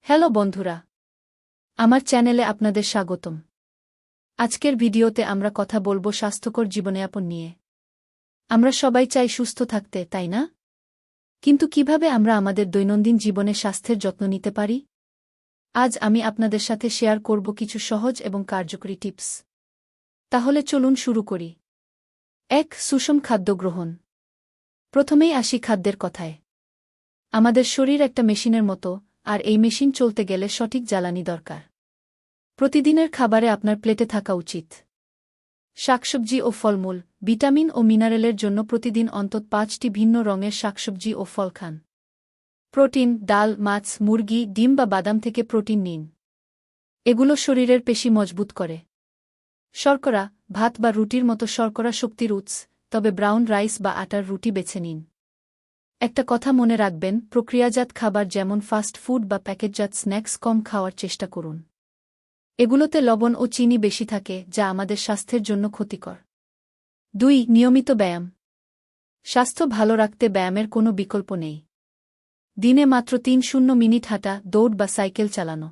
Hello বন্ধুরা, আমার চ্যানেলে আপনাদের স্বাগতম। আজকের ভিডিওতে আমরা কথা বলবো স্বাস্থ্যকর জীবনযাপন নিয়ে। আমরা সবাই চাই সুস্থ থাকতে, তাই না? কিন্তু কিভাবে আমরা আমাদের দৈনন্দিন জীবনে স্বাস্থ্যের যত্ন নিতে পারি? আজ আমি আপনাদের সাথে শেয়ার করব কিছু সহজ এবং কার্যকরী টিপস। তাহলে চলুন শুরু করি। ১. সুষম খাদ্য গ্রহণ। প্রথমেই আসি খাদ্যের কথায়। আমাদের শরীর একটা মেশিনের মতো, আর এই মেশিন চলতে গেলে সঠিক জ্বালানি দরকার। প্রতিদিনের খাবারে আপনার প্লেটে থাকা উচিত শাকসবজি ও ফলমূল। ভিটামিন ও মিনারেলের জন্য প্রতিদিন অন্তত ৫টি ভিন্ন রঙের শাকসবজি ও ফল খান। প্রোটিন, ডাল, মাছ, মুরগি, ডিম বা বাদাম থেকে প্রোটিন নিন। এগুলো শরীরের পেশি মজবুত করে। শর্করা, ভাত বা রুটির মতো শর্করা শক্তির উৎস, তবে ব্রাউন রাইস বা আটার রুটি বেছে নিন। একটা কথা মনে রাখবেন, প্রক্রিয়াজাত খাবার যেমন ফাস্ট ফুড বা প্যাকেটজাত স্ন্যাক্স কম খাওয়ার চেষ্টা করুন। এগুলোতে লবণ ও চিনি বেশি থাকে, যা আমাদের স্বাস্থ্যের জন্য ক্ষতিকর। ২. নিয়মিত ব্যায়াম। স্বাস্থ্য ভালো রাখতে ব্যায়ামের কোনো বিকল্প নেই। দিনে মাত্র ৩০ মিনিট হাঁটা, দৌড় বা সাইকেল চালানো।